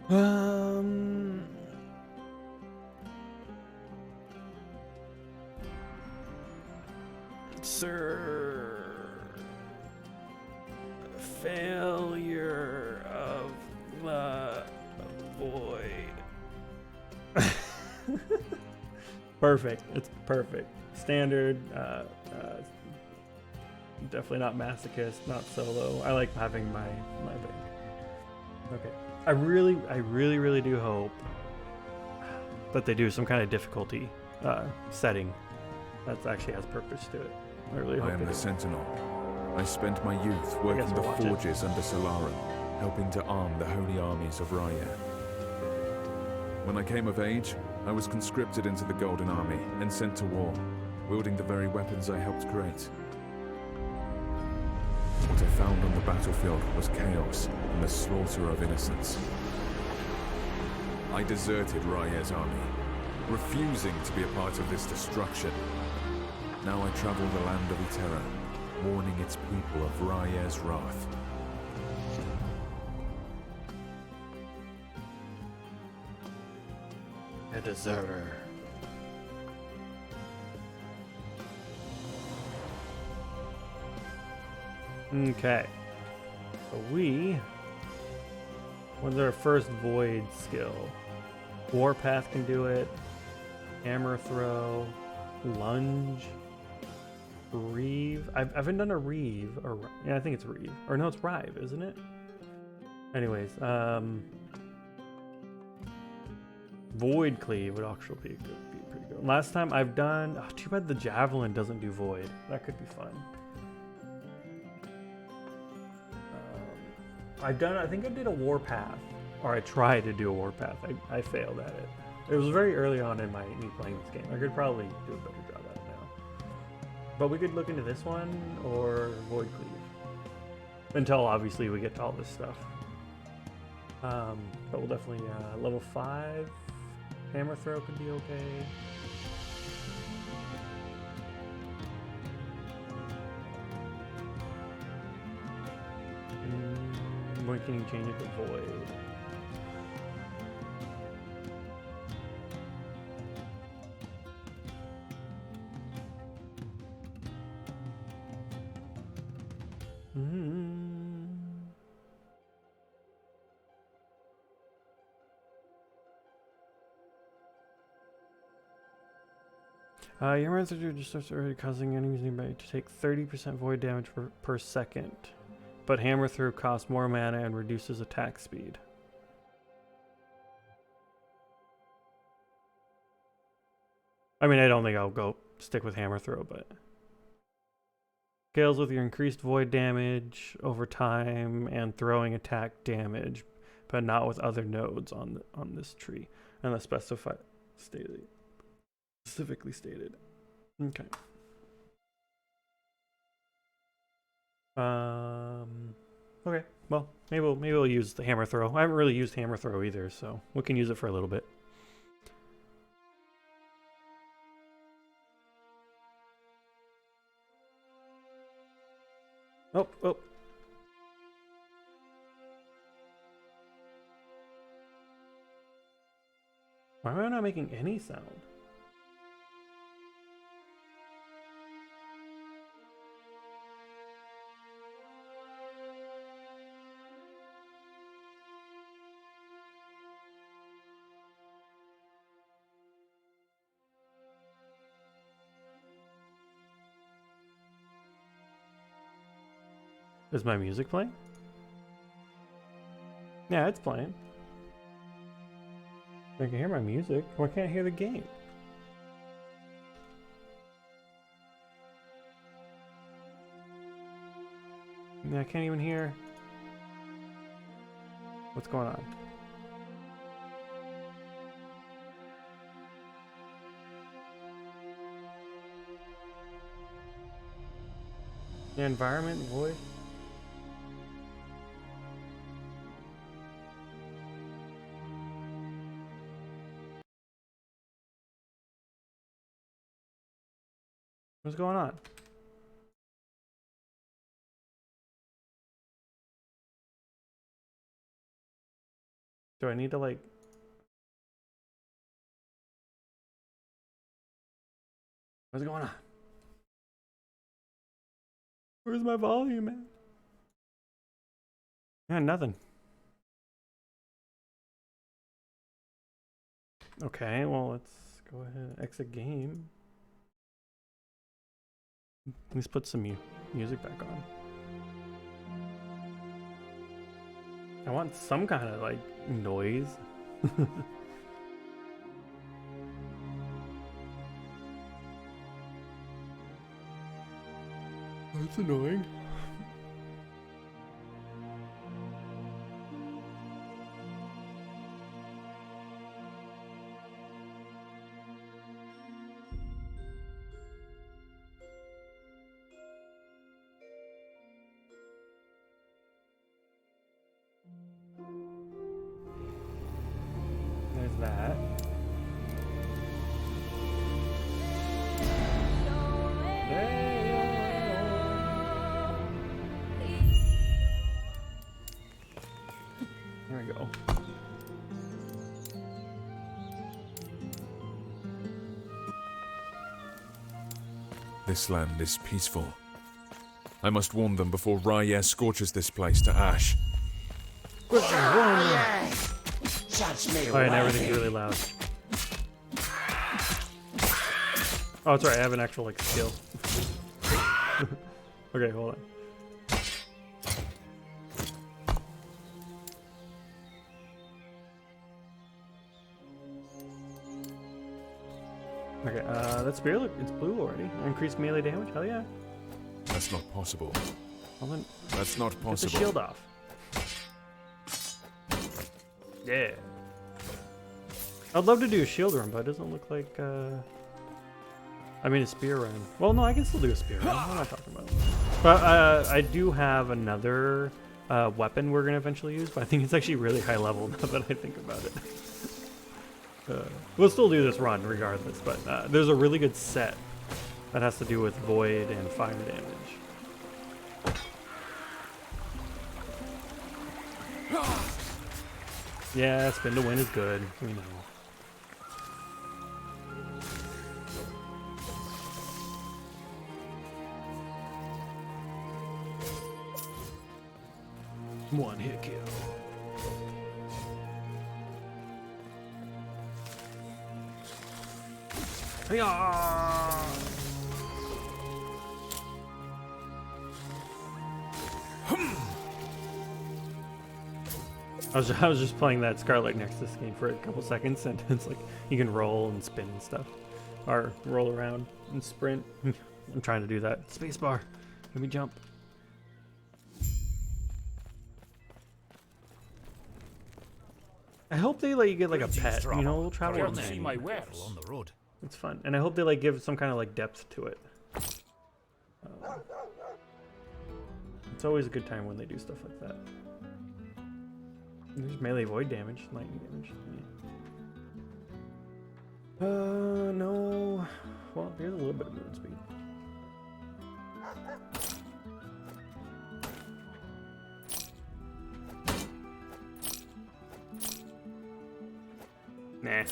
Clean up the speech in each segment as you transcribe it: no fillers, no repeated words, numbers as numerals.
Um, Sir, failure of the void. Perfect. It's perfect. Standard. Definitely not masochist. Not solo. I like having my thing. Okay. I really do hope that they do some kind of difficulty setting that actually has purpose to it. I really hope I am they the do. Sentinel. I spent my youth working the forges under Solarum, helping to arm the holy armies of Raya. When I came of age, I was conscripted into the Golden Army and sent to war, wielding the very weapons I helped create. What I found on the battlefield was chaos and the slaughter of innocents. I deserted Raya's army, refusing to be a part of this destruction. Now I travel the land of Eterra, warning its people of Raya's wrath. A deserter. Okay. So what's our first void skill? Warpath can do it. Hammer throw. Lunge. Reeve. I haven't done a Reeve. Or yeah, I think it's Reeve. Or no, it's Rive, isn't it? Anyways, Void Cleave would actually be pretty good. Last time I've done... Oh, too bad the Javelin doesn't do Void. That could be fun. I think I did a Warpath. Or I tried to do a Warpath. I failed at it. It was very early on in me playing this game. I could probably do a better job at it now. But we could look into this one or Void Cleave. Until obviously we get to all this stuff. But we'll definitely... level 5... Hammer throw could be okay. When can you change it to void? Your method just starts already causing enemies nearby to take 30% void damage per second. But hammer throw costs more mana and reduces attack speed. I mean, I don't think I'll go stick with hammer throw, but... Scales with your increased void damage over time and throwing attack damage, but not with other nodes on this tree. And that's specifically stated. Okay. Okay. Well, maybe we'll use the hammer throw. I haven't really used hammer throw either, so we can use it for a little bit. Oh. Why am I not making any sound? Is my music playing? Yeah, it's playing. I can hear my music. Why can't I hear the game? I can't even hear. What's going on? The environment voice? What's going on? Do I need to like... What's going on? Where's my volume, man? Yeah, nothing. Okay, well, let's go ahead and exit game. Let's put some music back on. I want some kind of like noise. That's annoying. There's that. There we go. This land is peaceful. I must warn them before Raya scorches this place to ash. Oh, and everything's really loud. Oh, it's right. I have an actual like skill. Okay, hold on. Okay, that spear, look, it's blue already. Increased melee damage, hell yeah. That's not possible. Well then, that's not possible. get the shield off. Yeah. I'd love to do a shield run, but it doesn't look like, I mean a spear run. Well, no, I can still do a spear run. What am I talking about? But I do have another weapon we're going to eventually use, but I think it's actually really high level now that I think about it. We'll still do this run regardless, but there's a really good set that has to do with void and fire damage. Yeah, spin to win is good, we know. One hit kill. Hi-yah! I was just playing that Scarlet Nexus game for a couple seconds, and it's like you can roll and spin and stuff, or roll around and sprint. I'm trying to do that. Spacebar, let me jump. I hope they let you get like a pet. You know, we'll travel with see my wares on the road. It's fun, and I hope they like give some kind of like depth to it. It's always a good time when they do stuff like that. There's melee void damage, lightning damage. Yeah. No. Well, here's a little bit of movement speed. Nah.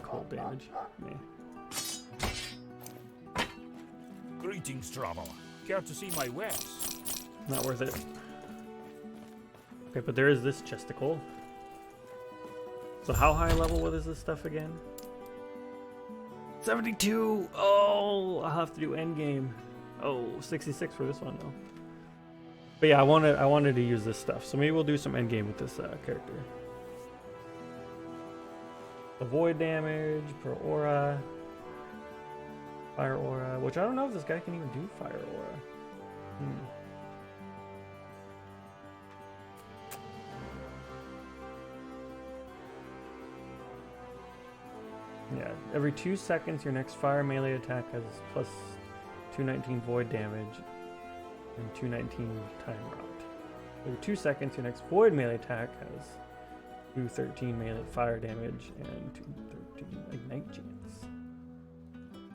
Cold damage. Nah. Greetings, traveler. Care to see my wares? Not worth it. Okay, but there is this chesticle. So how high level what is this stuff again? 72! Oh, I'll have to do endgame. Oh, 66 for this one though. But yeah, I wanted to use this stuff. So maybe we'll do some endgame with this character. Avoid damage per aura. Fire aura, which I don't know if this guy can even do fire aura. Yeah, every 2 seconds your next fire melee attack has plus 219 void damage and 219 time route. Every 2 seconds your next void melee attack has 213 melee fire damage and 213 ignite chance.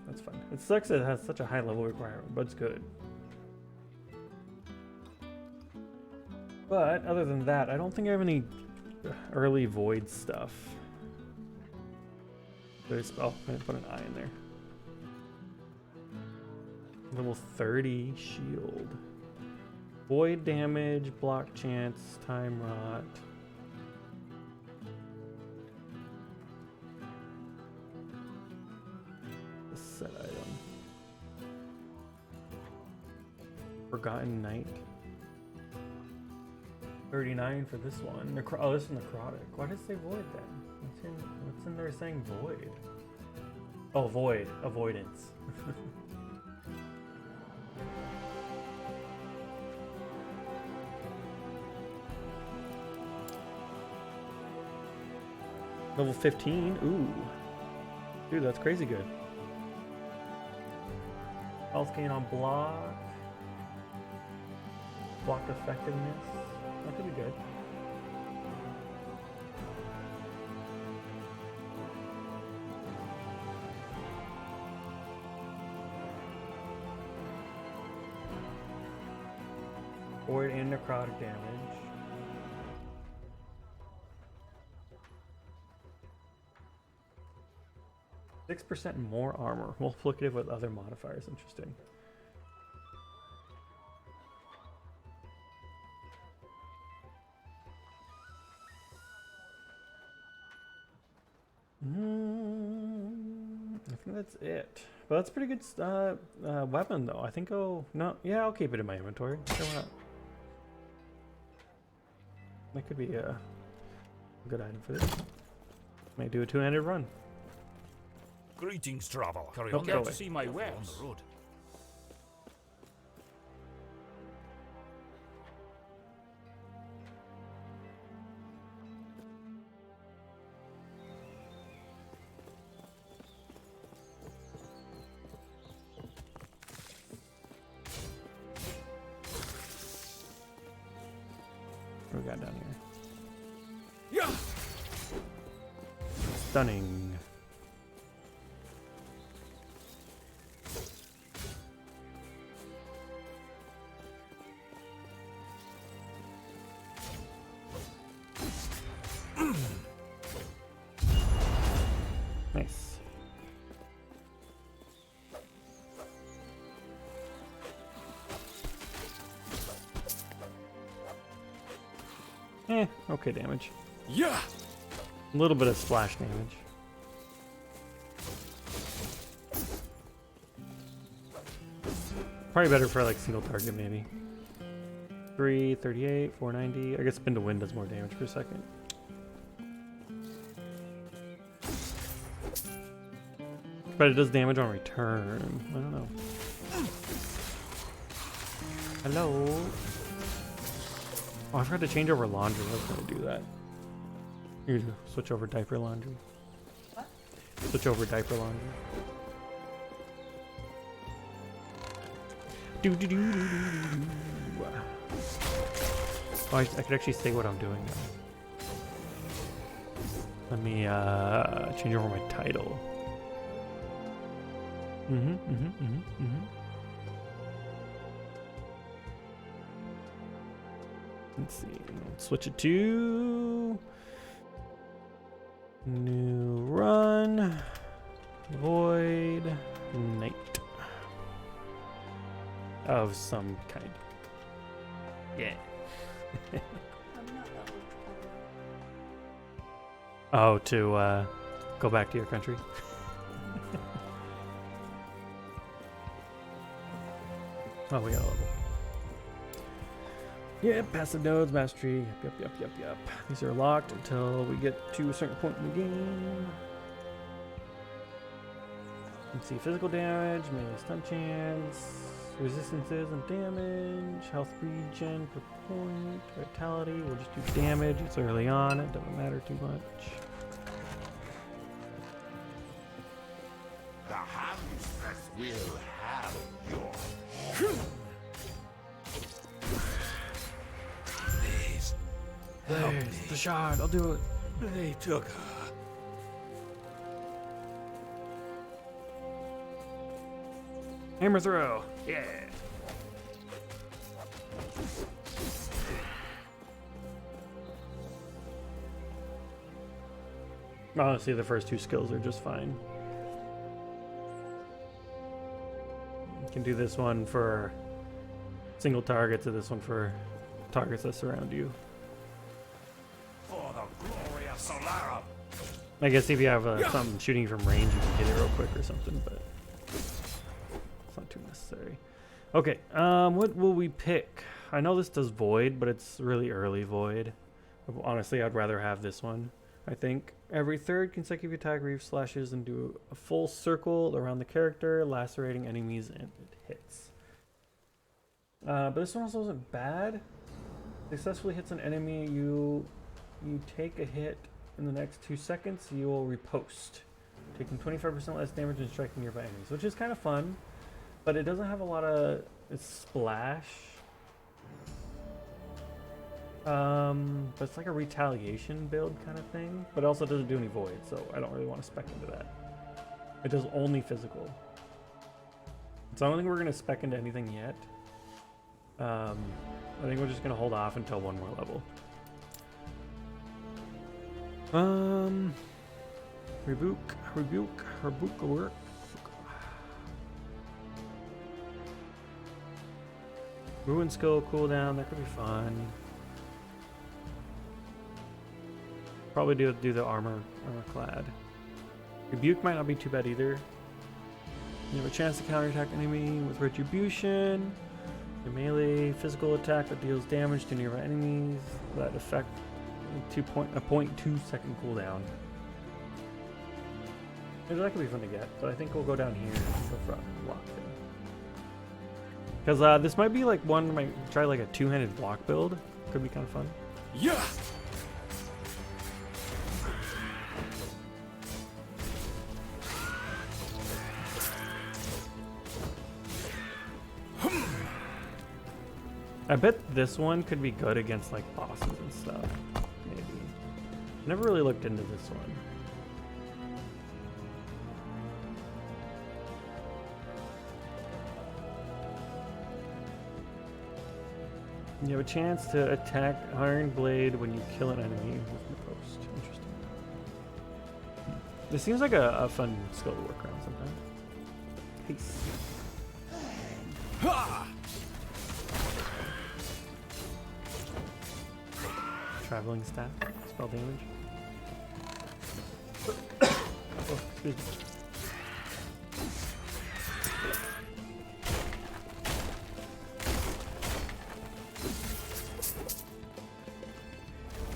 That's fun. It sucks that it has such a high level requirement, but it's good. But other than that, I don't think I have any early void stuff. There's, oh, I'm gonna put an eye in there. Level 30 shield. Void damage, block chance, time rot. Set item. Forgotten Night. 39 for this one. Oh, this is necrotic. Why does it say void then? What's in there saying void? Oh, void. Avoidance. Level 15. Ooh. Dude, that's crazy good. Health gain on block. Block effectiveness. That could be good. Void and necrotic damage. %6 more armor. Multiplicative with other modifiers. Interesting. I think that's it. But that's a pretty good weapon, though. I think I'll... No, yeah, I'll keep it in my inventory. Why not? That could be a good item for this. Might do a two-handed run. Greetings, traveler. Nope, Care go to away. see my wares? On the road. What do we got down here? Yeah. Stunning. Nice. Okay damage. Yeah. A little bit of splash damage. Probably better for like single target maybe. 338, 490. I guess spin to win does more damage per second. But it does damage on return. I don't know. Hello. Oh, I forgot to change over laundry. I was gonna do that. Here, switch over diaper laundry. What? Switch over diaper laundry. Do do do do do do. Oh, I could actually say what I'm doing now. Let me change over my title. Let's see. Switch it to new run void night of some kind. Yeah. I'm not Oh, to go back to your country. Oh, we got a level. Yeah, passive nodes, mastery. Yep. These are locked until we get to a certain point in the game. Let's see, physical damage, melee stun chance, resistances and damage, health regen per point, vitality. We'll just do damage. It's early on. It doesn't matter too much. The hamstress will have your Please. There's the shard. I'll do it. They took her. Hammer throw. Yeah. Honestly, the first two skills are just fine. You can do this one for single targets, and this one for targets that surround you. For the glory of Solara! I guess if you have something shooting you from range, you can hit it real quick or something, but it's not too necessary. Okay, what will we pick? I know this does Void, but it's really early Void. Honestly, I'd rather have this one, I think. Every third consecutive attack, Reeve slashes and do a full circle around the character, lacerating enemies, and it hits. But this one also isn't bad. Successfully hits an enemy, you take a hit in the next 2 seconds, you will riposte, taking 25% less damage and striking nearby enemies, which is kind of fun, but it doesn't have a lot of splash. But it's like a retaliation build kind of thing, but it also doesn't do any void, so I don't really want to spec into that. It does only physical. So I don't think we're going to spec into anything yet. I think we're just going to hold off until one more level. Rebuke work. Ruin skill cooldown, that could be fun. Probably do the armor clad. Rebuke might not be too bad either. You have a chance to counterattack enemy with retribution. A melee physical attack that deals damage to nearby enemies. That effect a 0.2 second cooldown. Maybe that could be fun to get, but I think we'll go down here and go for a block thing. Because this might be like one might try like a two-handed block build. Could be kind of fun. Yeah. I bet this one could be good against like bosses and stuff. Maybe. Never really looked into this one. You have a chance to attack Iron Blade when you kill an enemy with your post. Interesting. This seems like a fun skill to work around sometimes. Peace. Ha! Traveling staff, spell damage. Oh, excuse me.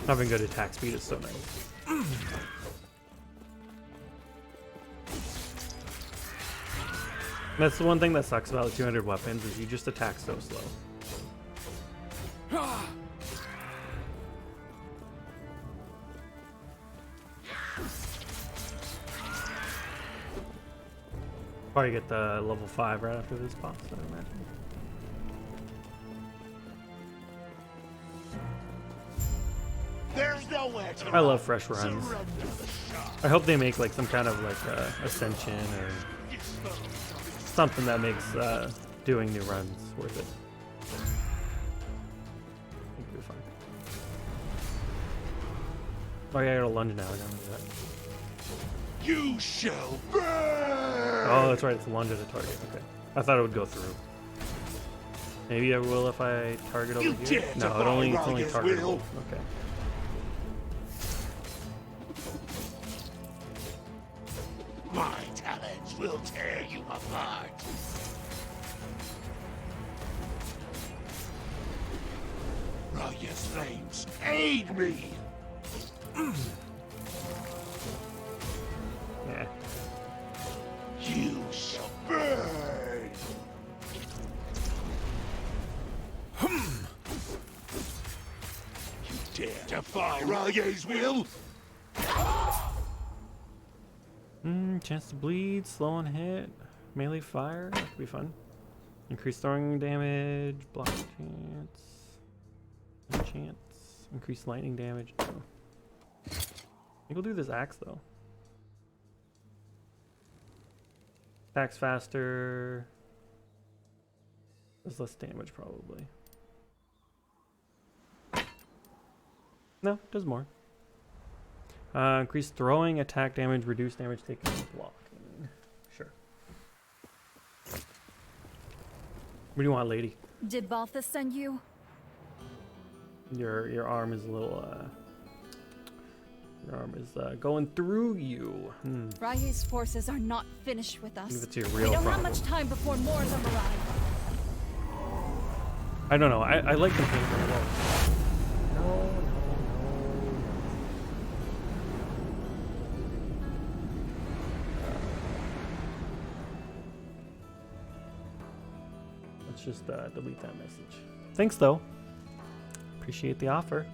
Having good attack speed is so nice. That's the one thing that sucks about the 200 weapons is you just attack so slow. Probably get the level 5 right after this boss, I imagine. There's nowhere to I love fresh runs. I hope they make like some kind of like ascension or something that makes doing new runs worth it. I think it'll be fun. Oh yeah, I got a lunge now. I gotta do that. You shall burn! Oh, that's right. It's a lunge at a target. Okay. I thought it would go through. Maybe I will if I target over here. No, it's only targetable. Okay. My talents will tear you apart. Raya's flames, aid me! Yeah. You shall burn! You dare defy Raya's will? Chance to bleed, slow on hit, melee fire. That could be fun. Increased throwing damage, block chance, increased lightning damage. No. I think we'll do this axe though. Attacks faster. Does less damage probably. No, does more. Increase throwing, attack damage, reduce damage taken from blocking. Sure. What do you want, lady? Did Balthus send you? Your arm is a little your arm is going through you. Rye's forces are not finished with us. Leave it to your We real don't have problem. much time before more of them arrive. I don't know. I like the paint very well. No. Let's just delete that message. Thanks, though. Appreciate the offer.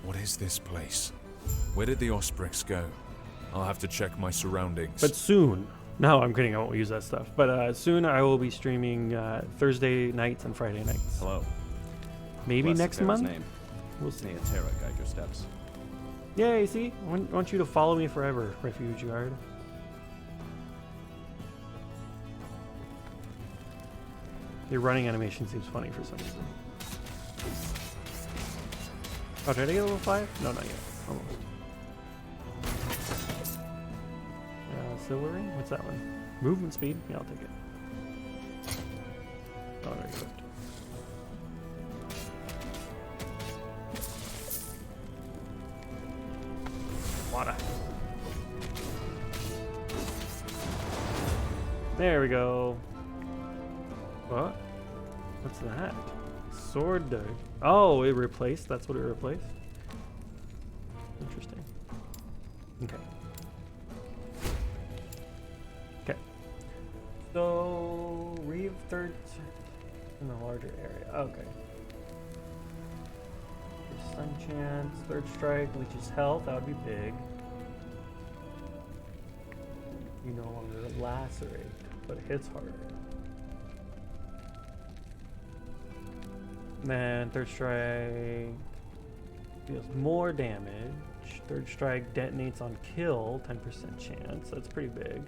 What is this place? Where did the Osprix go? I'll have to check my surroundings. But soon. No, I'm kidding. I won't use that stuff. But soon I will be streaming Thursday nights and Friday nights. Hello. Maybe Bless next the Terra's month? name. We'll see. May a Terra guide your steps. Yay, see? I want you to follow me forever, Refuge Guard. Your running animation seems funny for some reason. Oh, did I get level 5? No, not yet. Almost. Silver ring? What's that one? Movement speed? Yeah, I'll take it. Oh, very good. Water. There we go. What? What's that? Sword dart. Oh, it replaced? That's what it replaced? Interesting. Okay. Okay. So, Reeve third in the larger area. Okay. Stun chance, third strike, leeches health. That would be big. You no longer lacerate, but it hits harder. Then third strike deals more damage. Third strike detonates on kill, 10% chance. That's pretty big.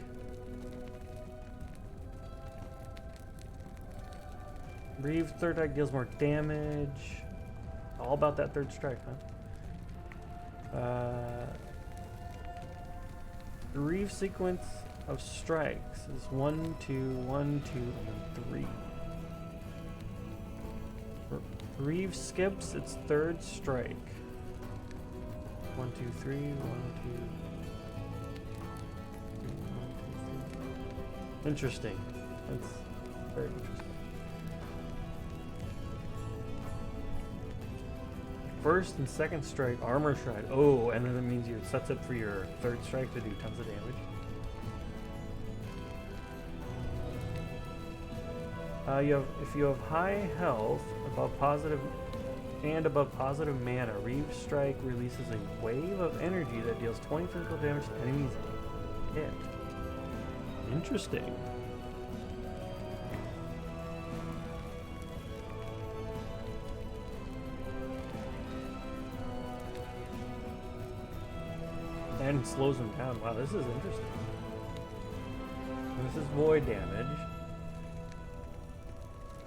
Reeve's third strike deals more damage. All about that third strike, huh? Reeve sequence of strikes is 1, 2, 1, 2, and then 3. Reeve skips its third strike. 1, 2, 3, 1, 2. 1, 2, 3. Interesting. That's very interesting. First and second strike, armor shred. Oh, and then it means it sets up for your third strike to do tons of damage. If you have high health above positive mana, Reeve Strike releases a wave of energy that deals 20 physical damage to enemies hit. Interesting. And slows them down. Wow, this is interesting. This is void damage.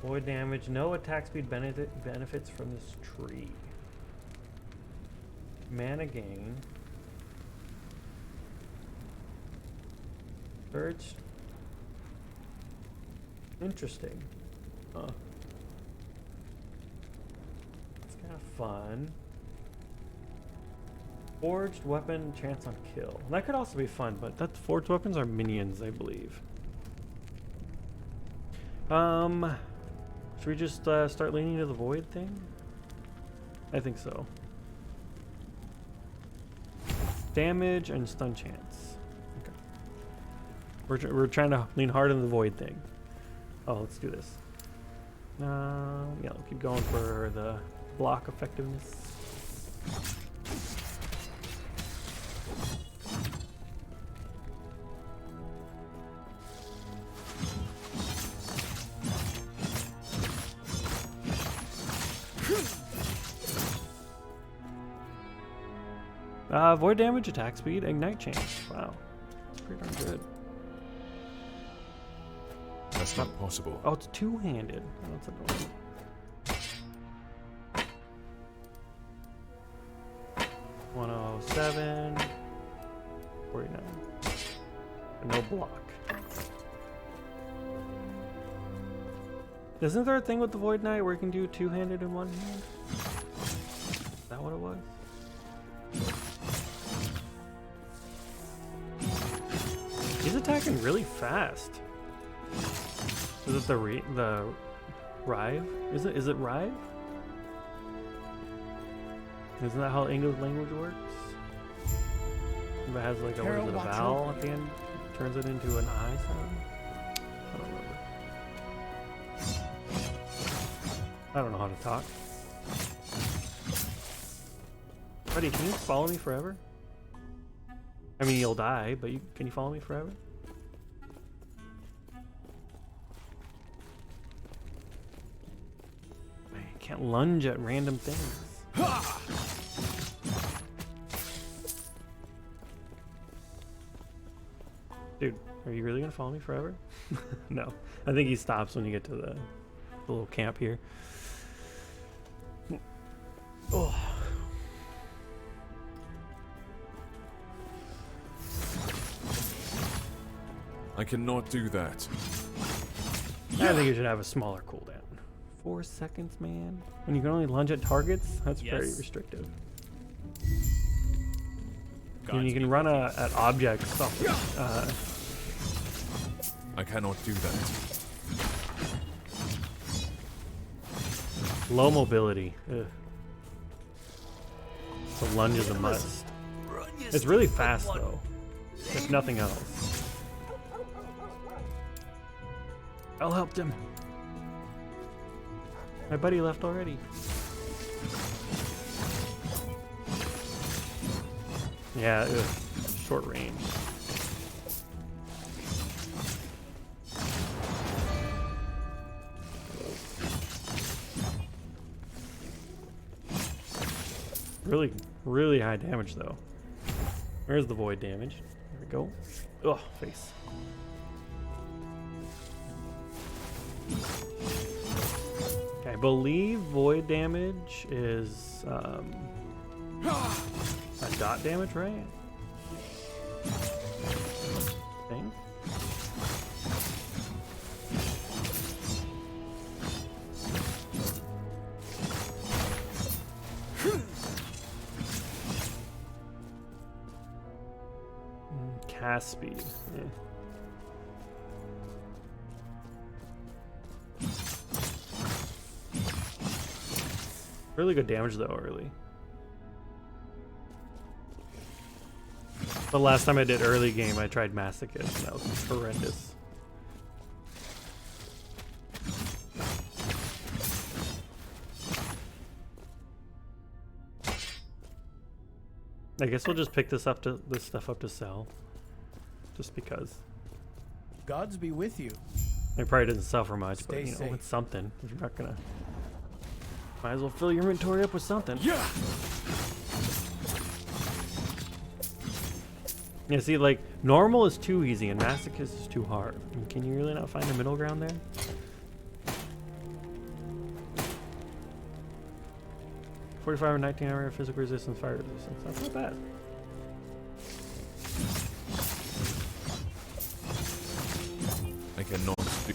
Void damage. No attack speed benefits from this tree. Mana gain. Search. Interesting. Huh. It's kind of fun. Forged weapon, chance on kill. That could also be fun, but that forged weapons are minions, I believe. Should we just start leaning to the void thing? I think so. Damage and stun chance. Okay. We're trying to lean hard on the void thing. Oh, let's do this. Yeah, we'll keep going for the block effectiveness. Void damage, attack speed, ignite chance. Wow. That's pretty darn good. That's not possible. Oh, it's two-handed. Oh, that's annoying. 107. 49. No block. Isn't there a thing with the Void Knight where you can do two-handed in one hand? Is that what it was? He's attacking really fast. Is it the Rive? Is it Rive? Isn't that how English language works? If it has like a, what is it, a vowel at the end, turns it into an I sound? I don't remember. I don't know how to talk. Buddy, can you follow me forever? I mean, you'll die, but can you follow me forever? I can't lunge at random things. Dude, are you really gonna follow me forever? No. I think he stops when you get to the little camp here. Oh. I cannot do that. I think you should have a smaller cooldown. 4 seconds, man. When you can only lunge at targets, that's very restrictive. And you can run at objects off. I cannot do that. Low mobility. Ugh. So lunge is a must. It's really fast though, if nothing else. I'll help him. My buddy left already. Yeah, ugh. Short range. Really high damage though. Where's the void damage? There we go. Ugh, face. Okay, I believe void damage is a dot damage, right? I think. Cast speed. Yeah. Really good damage though early. The last time I did early game, I tried Masochist, and that was horrendous. I guess we'll just pick this stuff up to sell, just because. Gods be with you. It probably doesn't sell for much, but Stay you know, safe. it's something. If you're not gonna, might as well fill your inventory up with something. Yeah. Yeah, see, like, normal is too easy and Masochist is too hard. I mean, can you really not find a middle ground there? $45 and 19 hour physical resistance, fire resistance. That's not bad. I cannot do.